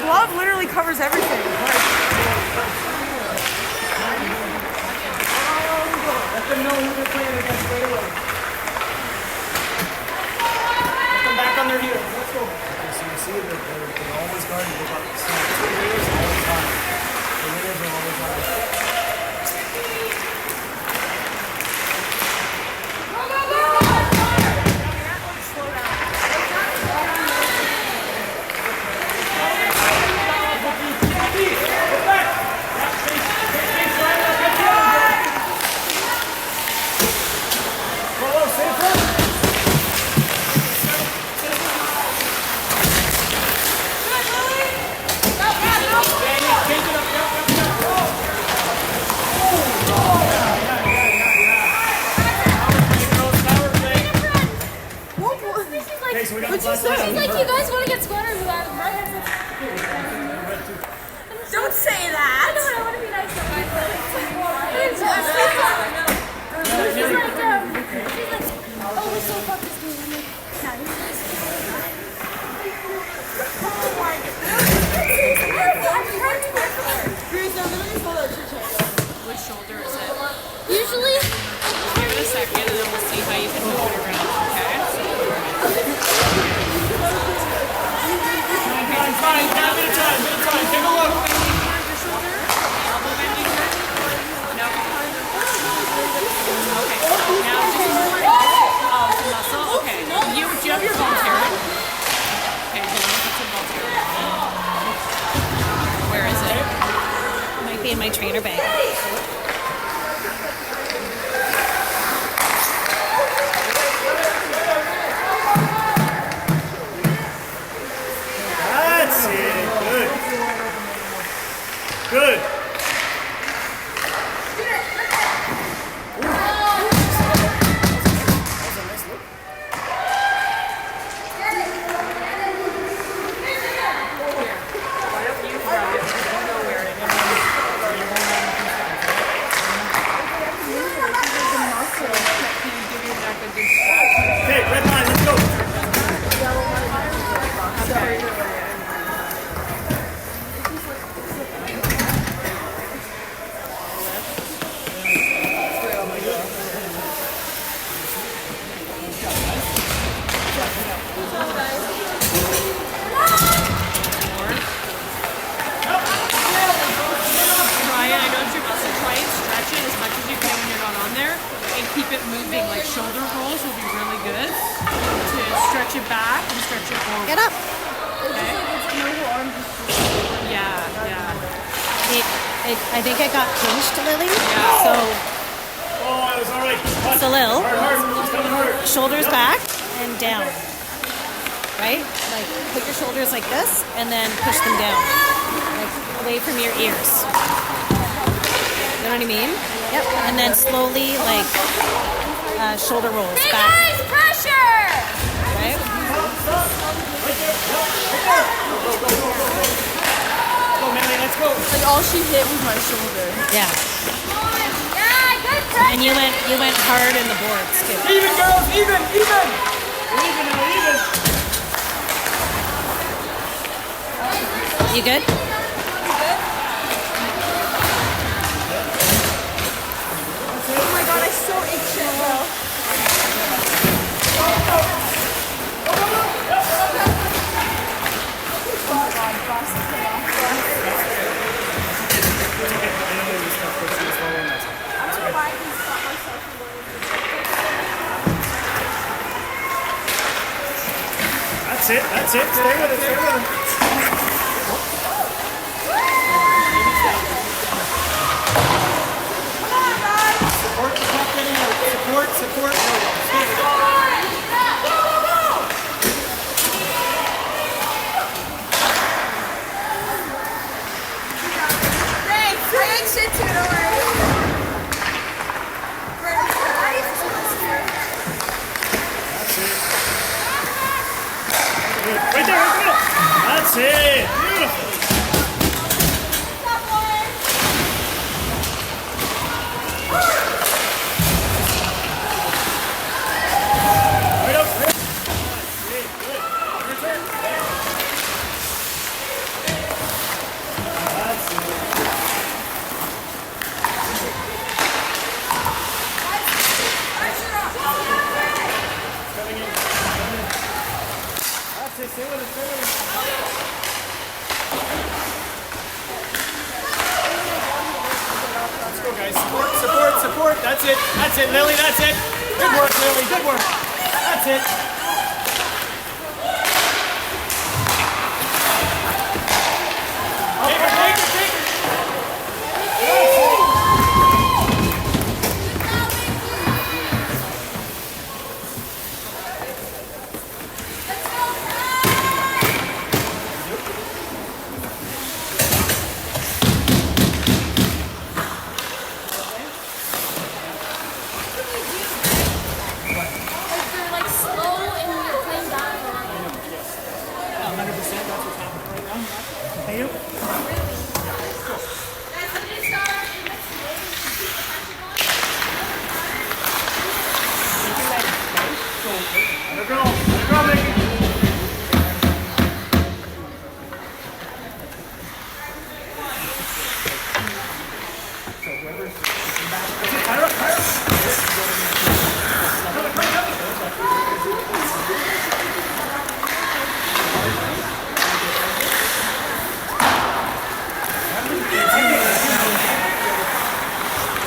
glove literally covers everything. Let them know who they're playing against right away. Let them back on their heels. Let's go. Okay, so you see they're always guarding. They've got the layers all the time. The layers are always guarding. She's like, you guys want to get squatters without Don't say that. I want to be nice to my she's like, oh, we're so fucked this game. I'm like, Which shoulder is it? usually, Give it a second and then we'll see how you can move it around, okay? Fine, bit of time. Take a look. Elbow bending here? No. Okay. Now just move it. Oh, it's a muscle? Okay. Do you have your Voltaren? Okay, hold on. It's a Voltaren. Where is it? It might be in my trainer bag. That's it. Good. Okay, red line, let's go. I know it's your muscle. Try and stretch it as much as you can when you're not on there and keep it moving. Like shoulder rolls will be really good to stretch it back and stretch it forward. Get up. Okay? Yeah. I think I got pinched, Lily. Yeah. So, Oh, it was all right. so Lil, Hard. It's coming hard. shoulders back and down. Right? Like, put your shoulders like this and then push them down. Like, away from your ears. You know what I mean? Yep. And then slowly, like, shoulder rolls back. guys, pressure! Right? Go, Manny, let's go. Like all she hit was my shoulder. Yeah. Yeah, good pressure! And you went hard in the boards too. Even, girls, even. You good? Oh my god, I so ate shit, bro. That's it. Stay with it. Support the top getting out. Support. Thanks. I ate shit too, don't worry. That's it. Good. Right there, right in the middle. That's it. Beautiful. Right up. That's it. Good. Your turn. That's it, Lily, that's it. Good work, Lily, good work. That's it. Take her, take her, take her. Like they're like slow and you're playing down. 100%, that's what's happening right now. Hey, you? Let her go, Mickey.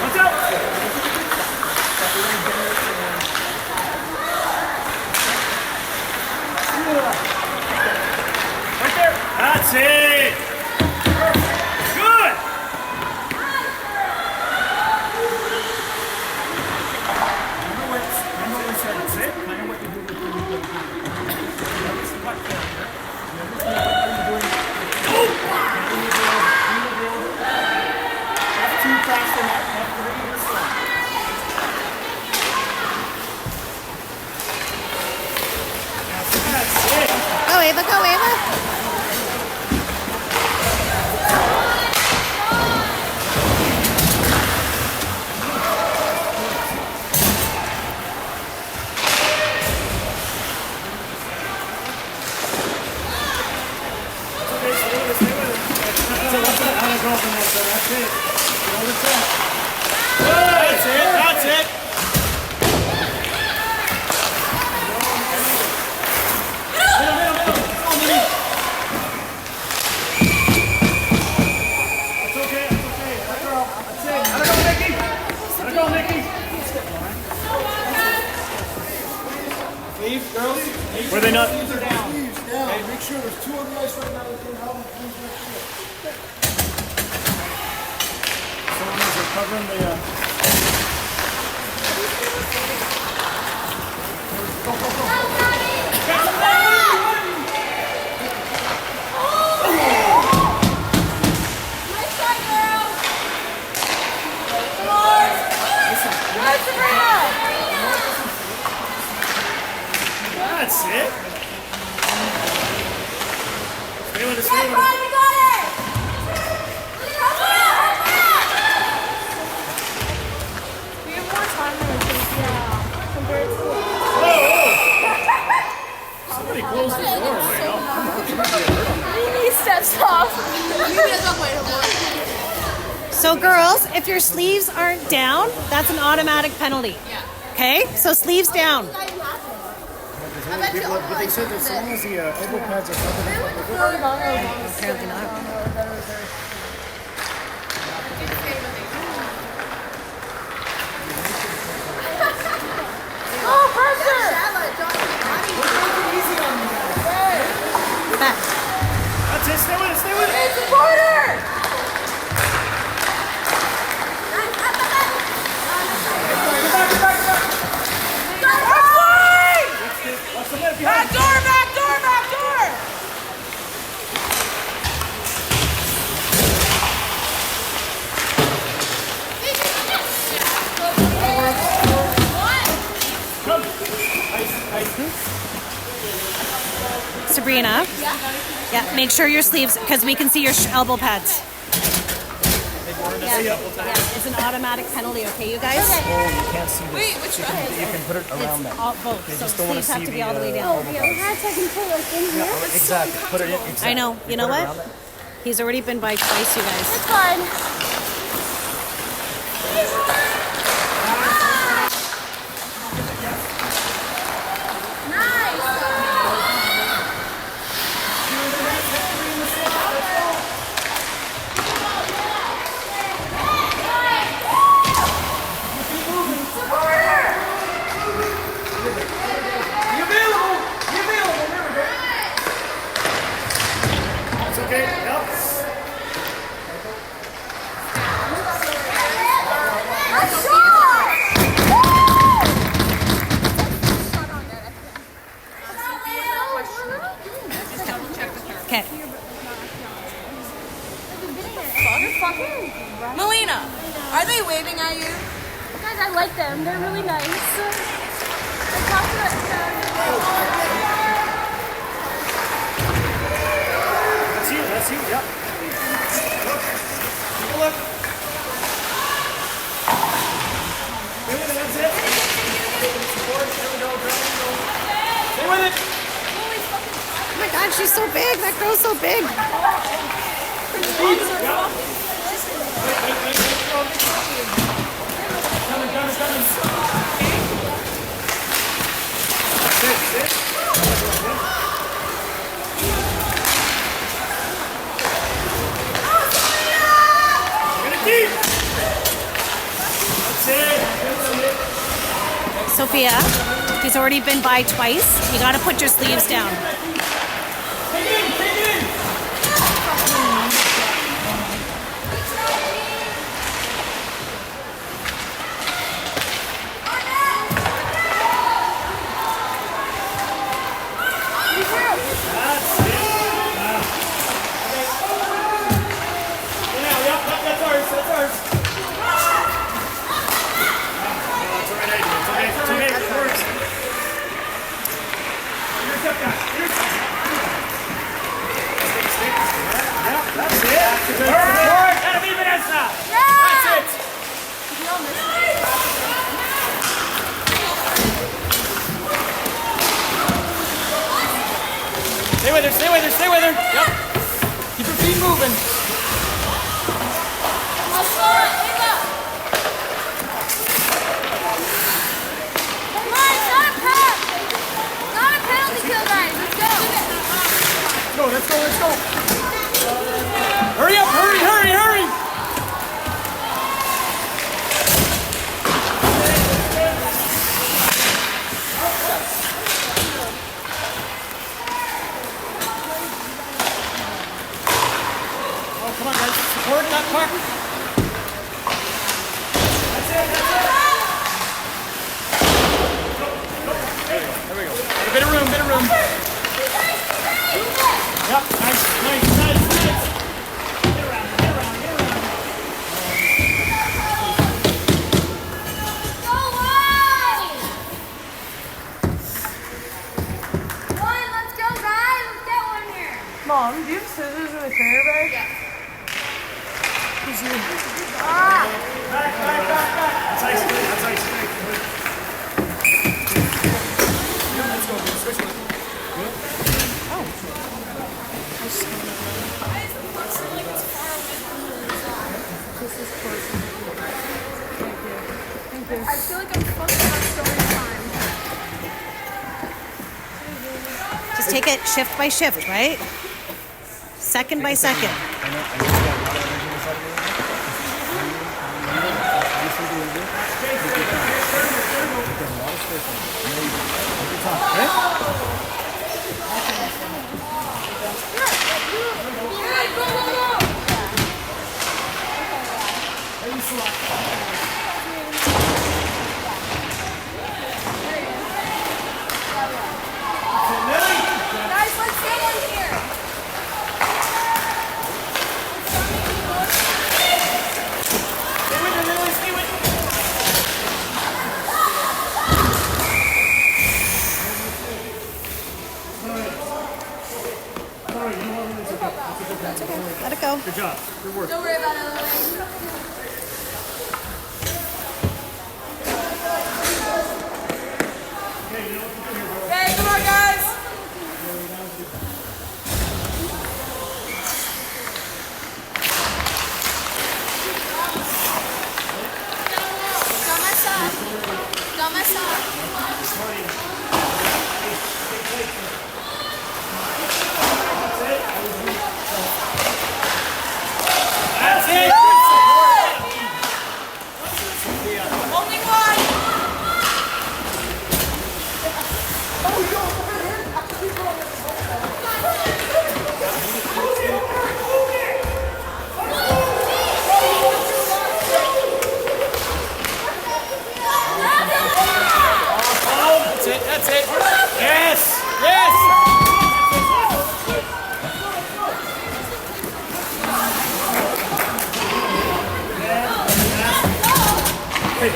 Watch out! Right there. That's it. Good. Remember what we said. Sit. Kind of what you do with your Notice the butt failure. Notice what you're doing. That's too fast enough. That's really slow. That's it. Go, Ava, go, Ava. That's it. That's it. That's okay. That's okay. That girl. That's it. Let her go, Mickey. Let her go, Mickey. Leave, girls. Were they not? Sleeves are down. Hey, make sure there's two on the ice right now. We can help them please make sure. Someone is covering the. Nice try, girl. Come on. Nice, Sabrina. That's it. Stay with it. Stay Yeah, with Brian, it. you got it. We have more time than we think, yeah. Compared to Somebody close the door right now. Mimi steps off. So, girls, if your sleeves aren't down, that's an automatic penalty. Okay? So, sleeves down. But they said that as long as the elbow pads are covered, Apparently not. Oh, pressure! Back. That's it. Stay with it. Stay with it. It's a quarter! Watch the left behind. Back door, back door, back door! Sabrina. Yeah, make sure your sleeves, because we can see your elbow pads. Yeah, it's an automatic penalty, okay, you guys? oh, you can't see this. Wait, which one? You can put it around that. All, both. So just don't wanna sleeves have see to be the, all the way elbow down. pads. I can put like in here. Exactly. Put it in. Exactly. I know. You know put it what? around that. He's already been by twice, you guys. It's fine. Nice. Okay. Melina, are they waving at you? Guys, I like them. They're really nice. I talked to That's you, yep. Look. Take a look. That's it. Support. There we go. Stay with it. Oh my God, she's so big. That girl's so big. Sophia, he's already been by twice. You gotta put your sleeves down. Stay with her, stay with her, stay with her. Yep. Keep her feet moving. Come on, it's not a prep. Not a penalty kill, guys. Let's go. Let's go, let's go. Hurry up, hurry, hurry, hurry. Come on, guys. Support that puck. That's it, that's it. There we go. A bit of room, bit of room. Yep, nice, nice, nice, nice. Get around, get around, get around. Go wide. One, let's go, guys. Let's get one here. Mom, do you have scissors in the trainer bag? Yeah. Back, back, back, back. That's ice, that's ice. Let's go, switch one. I feel like I'm fucking up so many times. Just take it shift by shift, right? Second by second. Guys, let's get one here. Stay with her, Lily, stay with her. Sorry, you know what? It's okay. Let it go. Good job. Good work. Don't worry about it. Hey, come on, guys. Got my sock. Got my sock. That's it. Good support. Guys,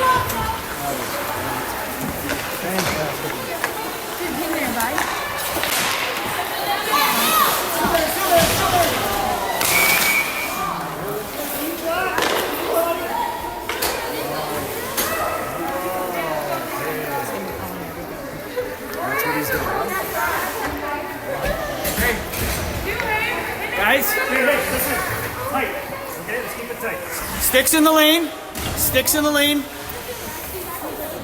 hey, listen. Tight. Okay, let's keep it tight. Sticks in the lane. Sticks in the lane.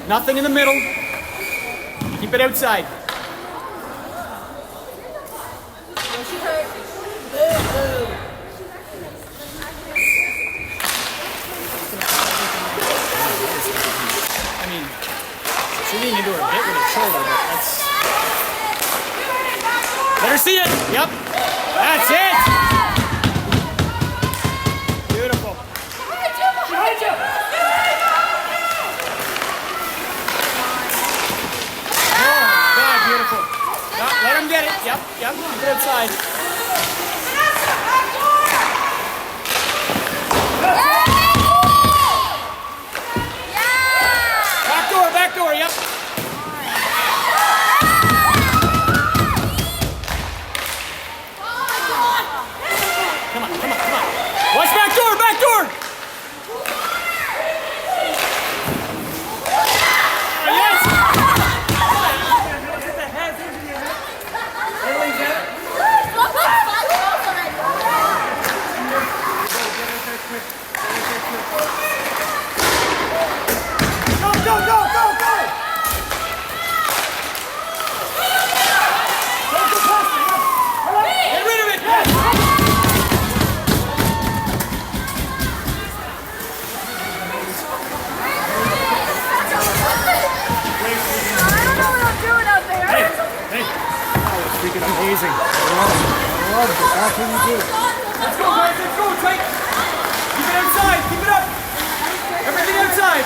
Nothing in the middle. Keep it outside. I mean, shooting into her hit with her shoulder, but that's... Let her see it. Yep. That's it. Beautiful. Behind you. Oh, God, beautiful. Let him get it. Yep. Keep it outside. Back door. Yep. Come on. Watch back door. Yes. Hit the head. Everybody's at it. Go. Get rid of it. Yes. Hey. Oh, it's freaking amazing. I love it. How can you do it? Let's go, guys. Let's go. Tight. Keep it outside. Keep it up. Everything outside.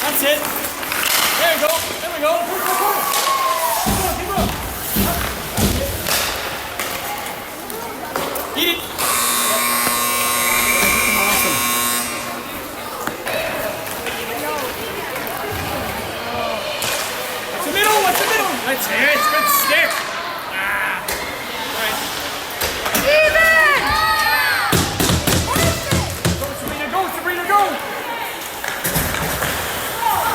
That's it. There we go. Keep it up. Eat it. Awesome. What's the middle? That's it. Good stick. All right. Sabrina, go.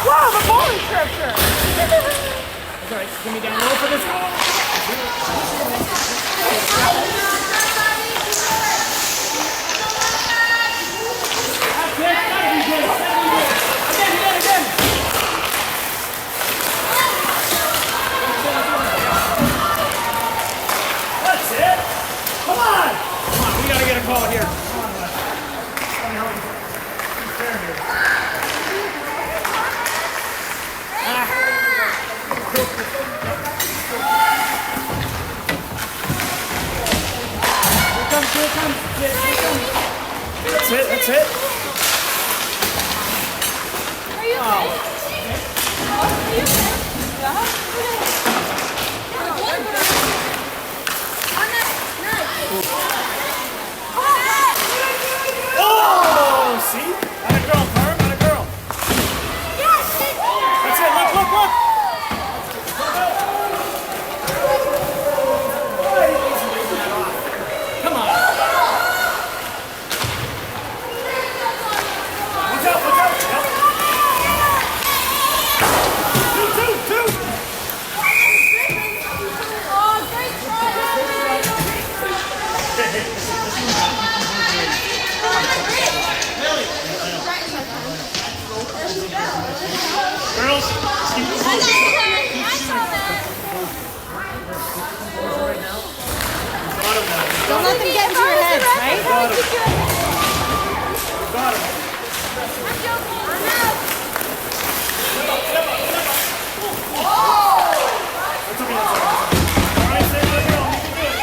Wow, the bowling scripture. That's all right. Give me down low for this. That's it. That'll be good. Again. That's it. Come on. We gotta get a call here. Come on, bud. It's fair here. Here it comes. That's it. Oh, see? Not a girl, Carm, not a girl. That's it, look. Come on. Watch out. Yep. Two. Girls, keep it Don't let them get into your heads, right? Got him. That's okay. All right, stay there, girl. You can do it.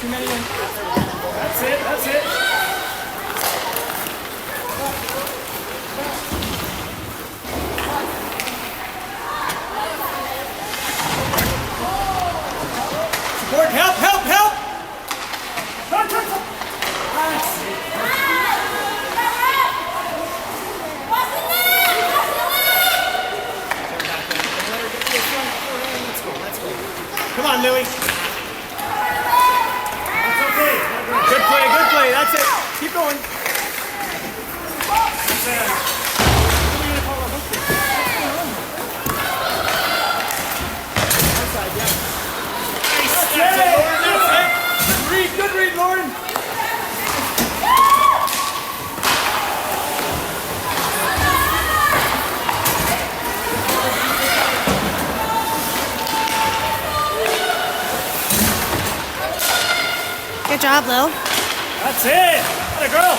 Too many in. That's it. Good job, Lil. That's it. Atta girl.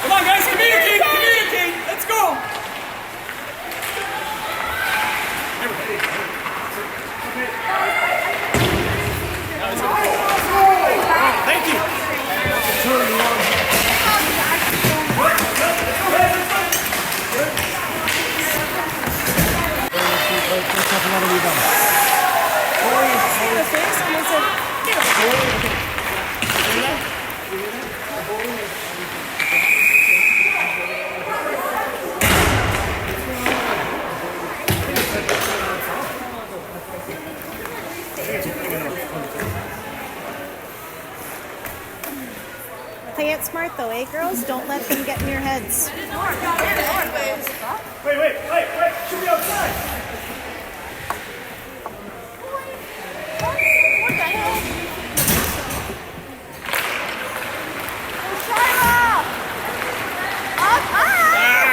Come on, guys, communicate, communicate. Let's go. Thank you. Let's have another rebound. Play it smart though, eh, girls? Don't let them get in your heads. Wait. Shoot me outside.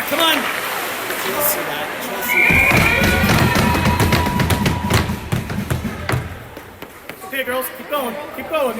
Come on. She'll see that. Okay, girls, keep going. Keep going.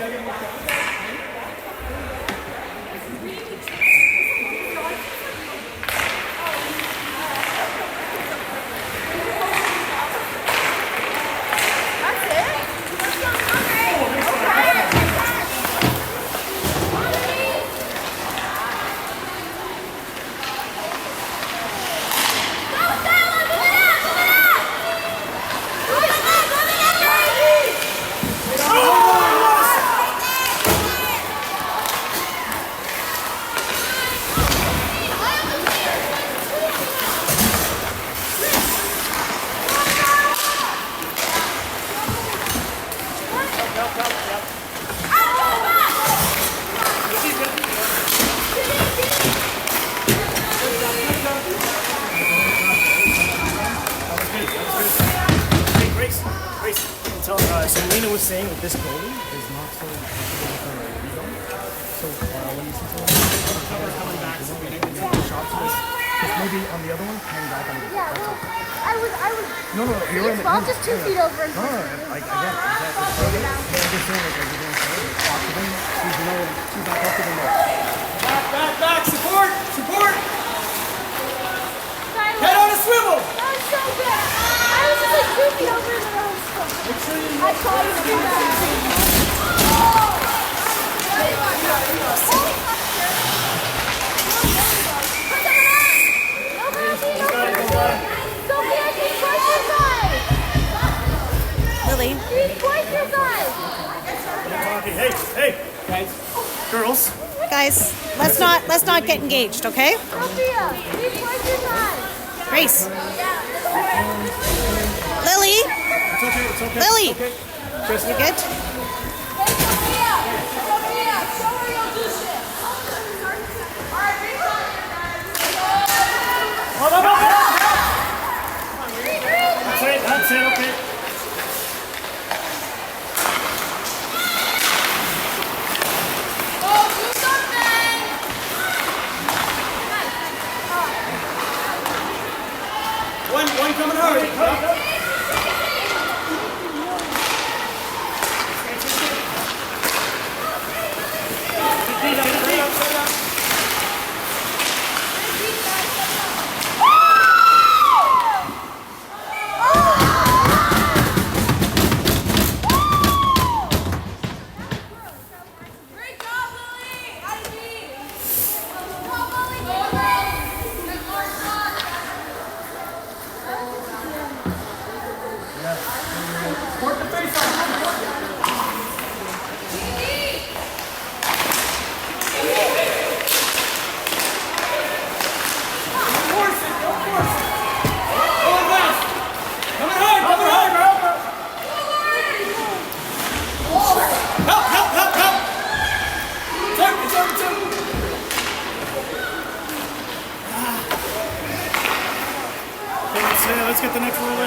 So Lena was saying that this goalie is not so rebound. So when you see someone coming back, shots just maybe on the other one, hang back on the Yeah, that's well, all. No, you're in the Ball just 2 feet over. No, like again, exactly. But I'm just saying, like you're going to say, talk to them. She's back up to them. Back, support. Head on a swivel. That was so good. I was just like 2 feet over and I was I saw you do that. Lily. Hey, guys, girls. Guys, let's not get engaged, okay? Grace. Lily. It's okay. Lily. Okay. You good? That's it, okay. One coming hard. Let's get the next roll in.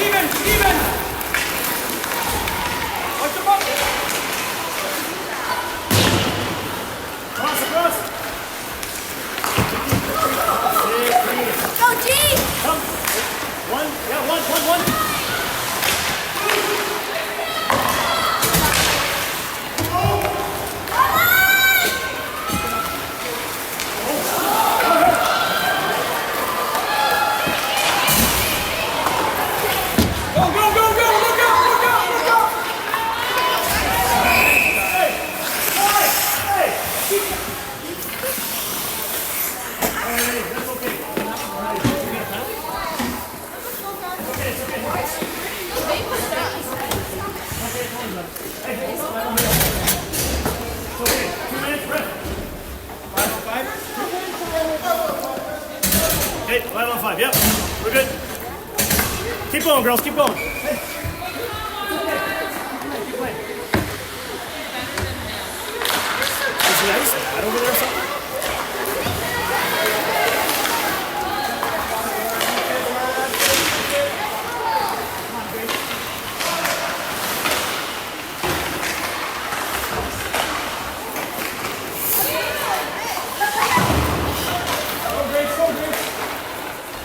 Even. Watch the ball. Cross. Go, G! Come. One. Yeah, one. Go. Look out. Hey. Hey, that's okay. Okay, 5 on 5. Yep, we're good. Keep going, girls. Keep going. Hey. Keep playing. Is the ice bad over there or something?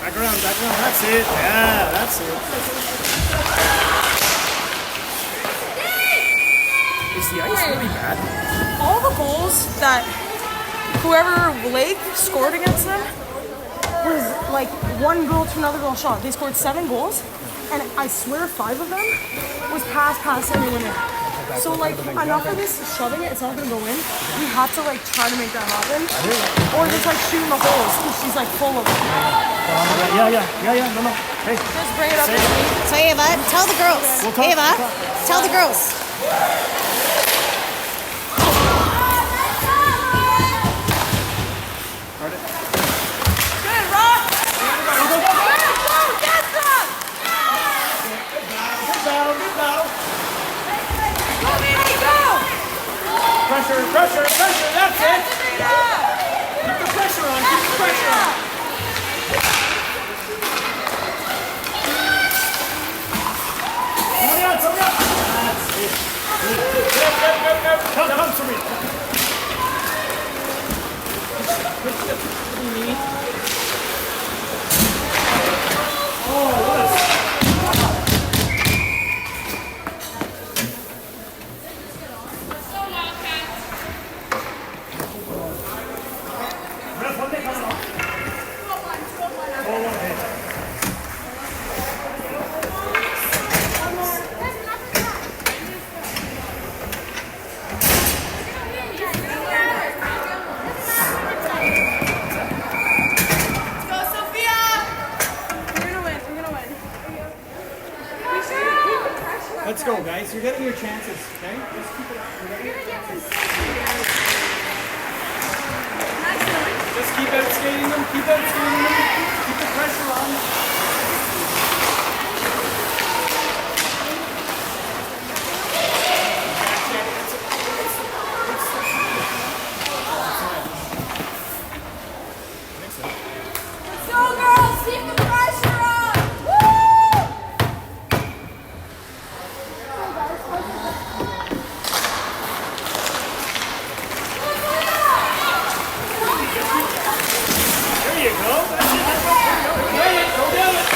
Back around. That's it. Yeah, that's it. Is the ice really bad? All the goals that whoever Lake scored against them was like one goal to another goal shot. They scored 7 goals, and I swear 5 of them was pass, and they went in. So like enough of this shoving it, it's not gonna go in. We have to like try to make that happen, or just like shooting the holes because she's like full of them. Yeah. No. Hey. Just bring it up. So Ava, tell the girls. Ava, tell the girls. Good, Rock. Go, get them. Good battle. Go, baby, go. Pressure. That's it. Keep the pressure on. Somebody up. That's it. Good. Come, Serena. Let's go, guys. You're getting your chances, okay? Just keep it up. Just keep out-skating them. Keep the pressure on. Let's go, girls! Keep the pressure on! There you go. That's it. Go down it.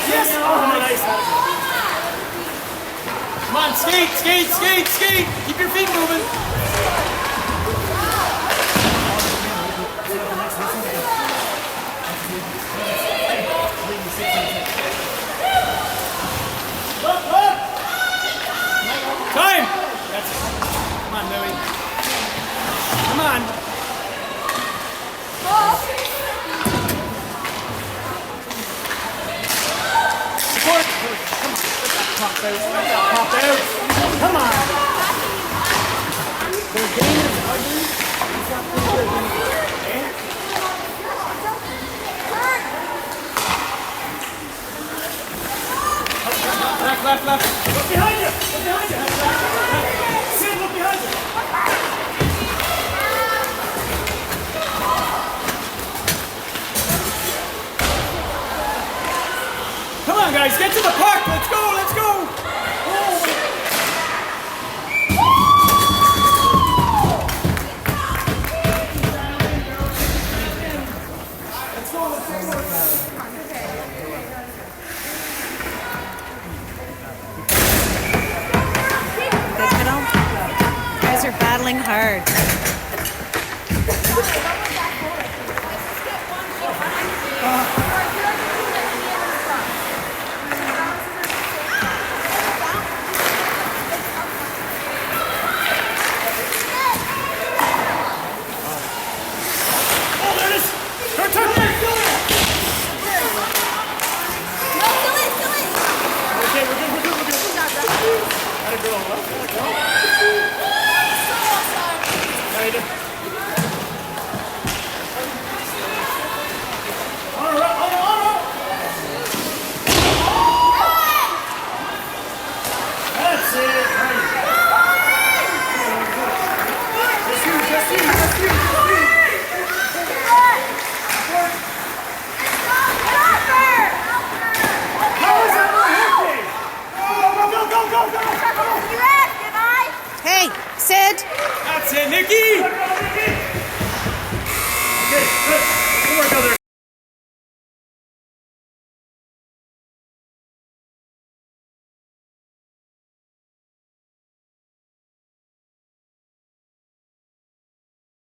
Yes. Oh, nice. Come on, skate. Keep your feet moving. Time. That's it. Come on, Millie. Come on. Support. Pop out. Come on. Their game is ugly. It's not good. Left. Look behind you. Sid, look behind you. guys. Get to the puck. Let's go.